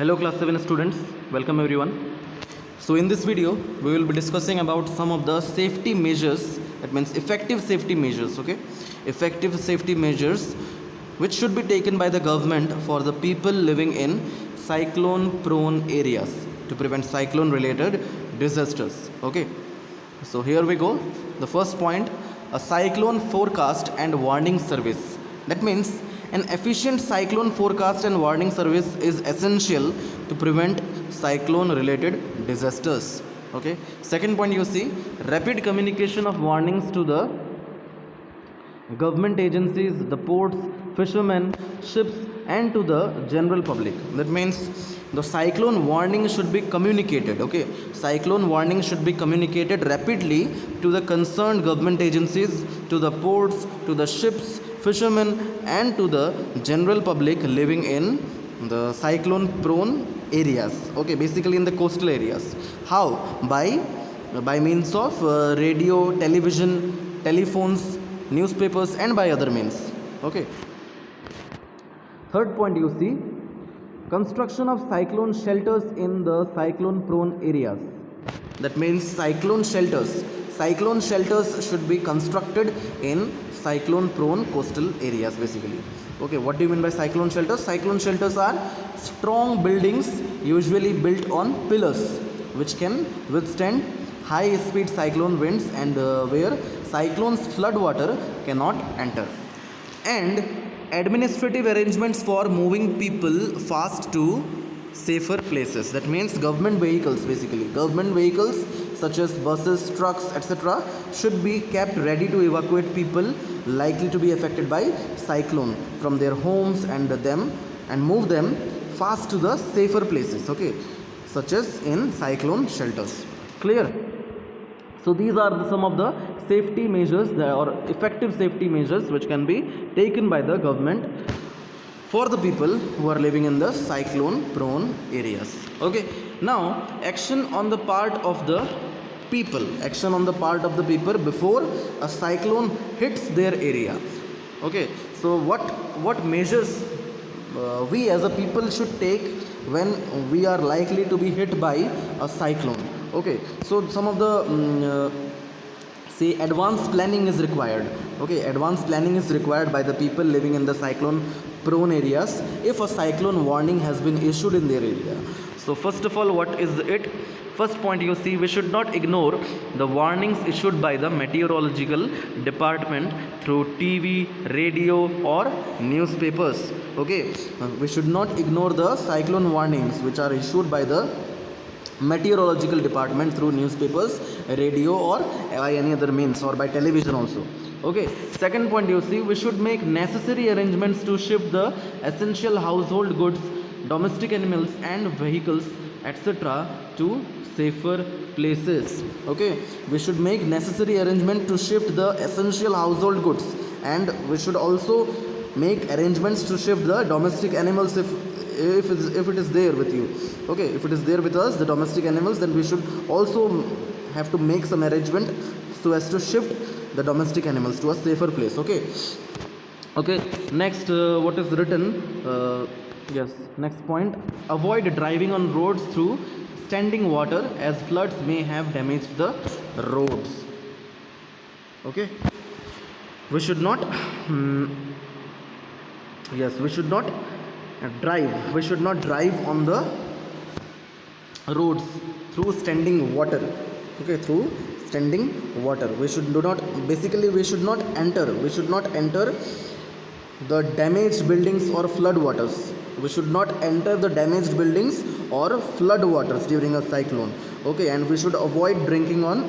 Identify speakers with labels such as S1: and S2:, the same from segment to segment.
S1: Hello class 7 students, welcome everyone. So in this video we will be discussing about some of the safety measures, that means effective safety measures, okay? Effective safety measures which should be taken by the government for the people living in cyclone prone areas to prevent cyclone related disasters, okay? So here we go. The first point, a cyclone forecast and warning service. That means an efficient cyclone forecast and warning service is essential to prevent cyclone related disasters. Okay. Second point, you see rapid communication of warnings to the government agencies, the ports, fishermen, ships, and to the general public. That means the cyclone warning should be communicated. Okay, cyclone warning should be communicated rapidly to the concerned government agencies, to the ports, to the ships, fishermen, and to the general public living in the cyclone prone areas. Okay, basically in the coastal areas. How? By means of radio, television, telephones, newspapers, and by other means. Okay. Third point, you see construction of cyclone shelters in the cyclone prone areas. That means cyclone shelters should be constructed in cyclone prone coastal areas basically. Okay, what do you mean by cyclone shelters? Cyclone shelters are strong buildings usually built on pillars which can withstand high speed cyclone winds and where cyclone's flood water cannot enter. And administrative arrangements for moving people fast to safer places. That means government vehicles basically. Government vehicles such as buses, trucks, etc. should be kept ready to evacuate people likely to be affected by cyclone from their homes and move them fast to the safer places, okay, such as in cyclone shelters. Clear? So these are some of the safety measures or effective safety measures which can be taken by the government for the people who are living in the cyclone prone areas. Okay, now action on the part of the people before a cyclone hits their area. Okay, so what measures we as a people should take when we are likely to be hit by a cyclone. Okay, so some of the say advanced planning is required. Okay, advanced planning is required by the people living in the cyclone prone areas if a cyclone warning has been issued in their area. So first of all, what is it? First point, you see, we should not ignore the warnings issued by the meteorological department through TV, radio, or newspapers. Okay, we should not ignore the cyclone warnings which are issued by the meteorological department through newspapers, radio, or by any other means, or by television also. Okay, second point, you see, we should make necessary arrangements to shift the essential household goods, domestic animals, and vehicles, etc. to safer places. Okay, we should make necessary arrangement to shift the essential household goods, and we should also make arrangements to shift the domestic animals if it is there with you. Okay, if it is there with us, the domestic animals, then we should also have to make some arrangement so as to shift the domestic animals to a safer place. Okay, next what is written, yes, next point, avoid driving on roads through standing water as floods may have damaged the roads. Okay, we should not drive on the roads through standing water. Okay, through standing water, we should not enter the damaged buildings or flood waters. We should not enter the damaged buildings or flood waters during a cyclone. Okay, and we should avoid driving on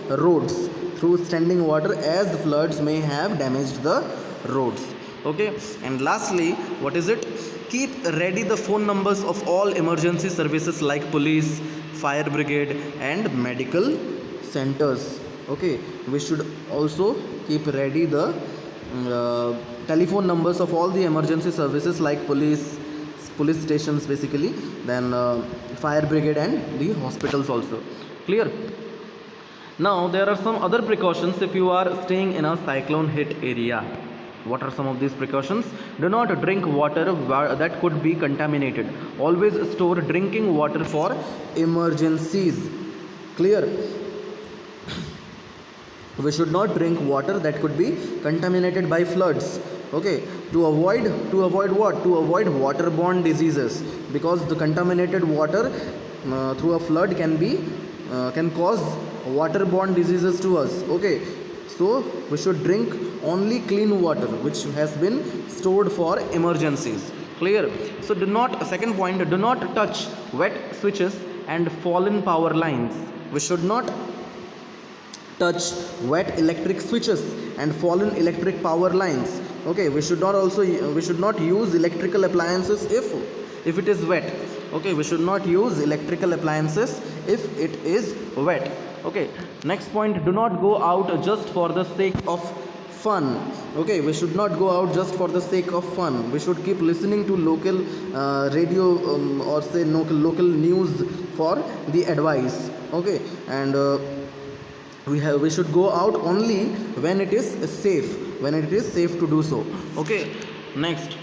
S1: roads through standing water as floods may have damaged the roads. Okay, and lastly, what is it? Keep ready the phone numbers of all emergency services like police, fire brigade, and medical centers. Okay, we should also keep ready the telephone numbers of all the emergency services like police stations basically, then fire brigade and the hospitals also. Clear? Now there are some other precautions if you are staying in a cyclone hit area. What are some of these precautions? Do not drink water that could be contaminated. Always store drinking water for emergencies. Clear? We should not drink water that could be contaminated by floods. Okay, to avoid what? To avoid waterborne diseases, because the contaminated water through a flood can cause waterborne diseases to us. Okay, so we should drink only clean water which has been stored for emergencies. Clear? So do not, second point, do not touch wet switches and fallen power lines. We should not touch wet electric switches and fallen electric power lines. Okay, we should not use electrical appliances if it is wet. Okay, we should not use electrical appliances if it is wet. Okay, next point, do not go out just for the sake of fun. Okay, we should not go out just for the sake of fun. We should keep listening to local radio or say local news for the advice. Okay, and we should go out only when it is safe to do so. Okay, next,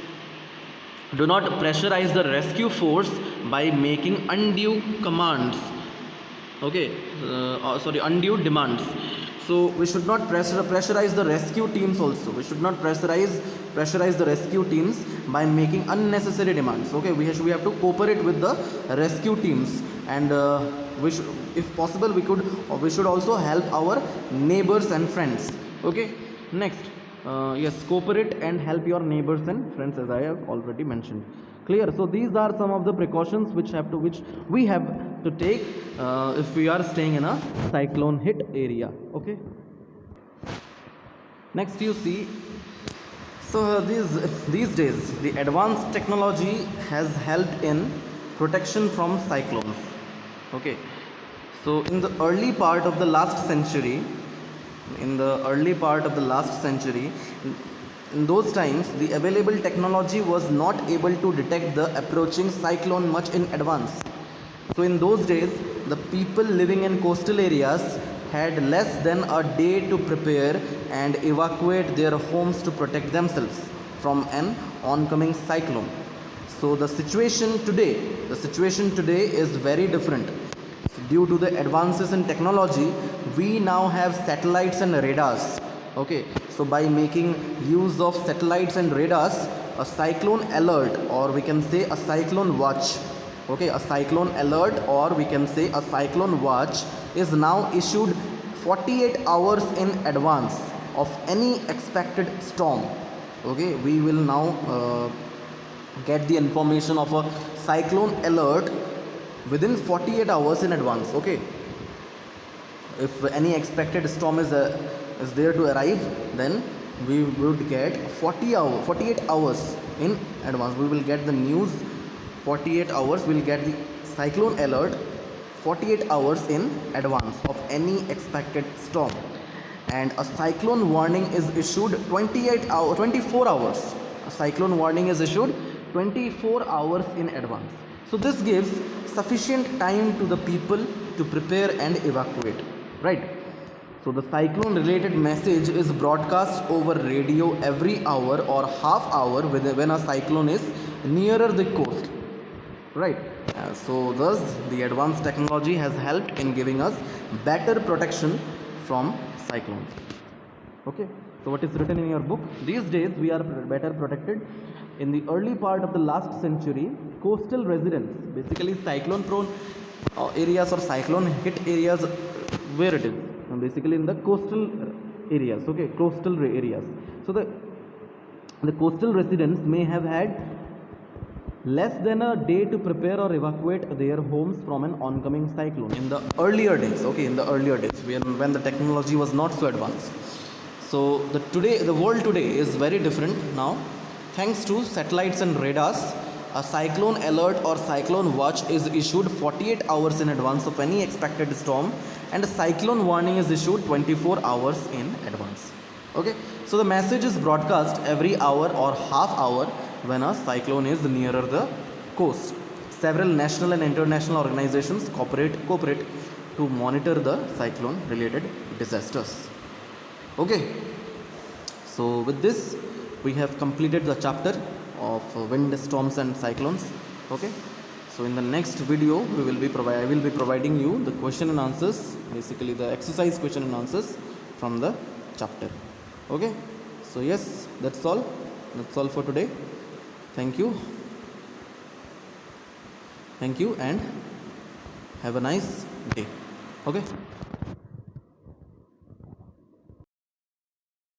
S1: do not pressurize the rescue force by making undue commands. Okay, undue demands. So we should not pressurize the rescue teams also. We should not pressurize the rescue teams by making unnecessary demands. Okay, we have to cooperate with the rescue teams, and we should, if possible, we should also help our neighbors and friends. Okay, next, yes, cooperate and help your neighbors and friends, as I have already mentioned. Clear? So these are some of the precautions which we have to take if we are staying in a cyclone hit area. Okay, next you see, so these days the advanced technology has helped in protection from cyclones. Okay, so in the early part of the last century, in those times, the available technology was not able to detect the approaching cyclone much in advance. So in those days, the people living in coastal areas had less than a day to prepare and evacuate their homes to protect themselves from an oncoming cyclone. So the situation today is very different. Due to the advances in technology, we now have satellites and radars. Okay, so by making use of satellites and radars, a cyclone alert, or we can say a cyclone watch, okay, a cyclone alert, or we can say a cyclone watch, is now issued 48 hours in advance of any expected storm. Okay, we will now get the information of a cyclone alert within 48 hours in advance. Okay, if any expected storm is there to arrive, then we would get 48 hours in advance. We will get the news 48 hours. We will get the cyclone alert 48 hours in advance of any expected storm, and a cyclone warning is issued 24 hours. A cyclone warning is issued 24 hours in advance. So this gives sufficient time to the people to prepare and evacuate, right? So the cyclone related message is broadcast over radio every hour or half hour when a cyclone is nearer the coast, right? So thus the advanced technology has helped in giving us better protection from cyclones. Okay, so what is written in your book? These days we are better protected. In the early part of the last century, coastal residents, basically cyclone prone areas or cyclone hit areas, where it is basically in the coastal areas. Okay, coastal areas. So the coastal residents may have had less than a day to prepare or evacuate their homes from an oncoming cyclone in the earlier days. Okay, in the earlier days when the technology was not so advanced. So the world today is very different now. Thanks to satellites and radars, a cyclone alert or cyclone watch is issued 48 hours in advance of any expected storm, and a cyclone warning is issued 24 hours in advance. Okay, so the message is broadcast every hour or half hour when a cyclone is nearer the coast. Several national and international organizations cooperate to monitor the cyclone related disasters. Okay, so with this we have completed the chapter of wind storms and cyclones. Okay, so in the next video I will be providing you the question and answers, basically the exercise question and answers from the chapter. Okay, so yes, that's all for today. Thank you and have a nice day. Okay.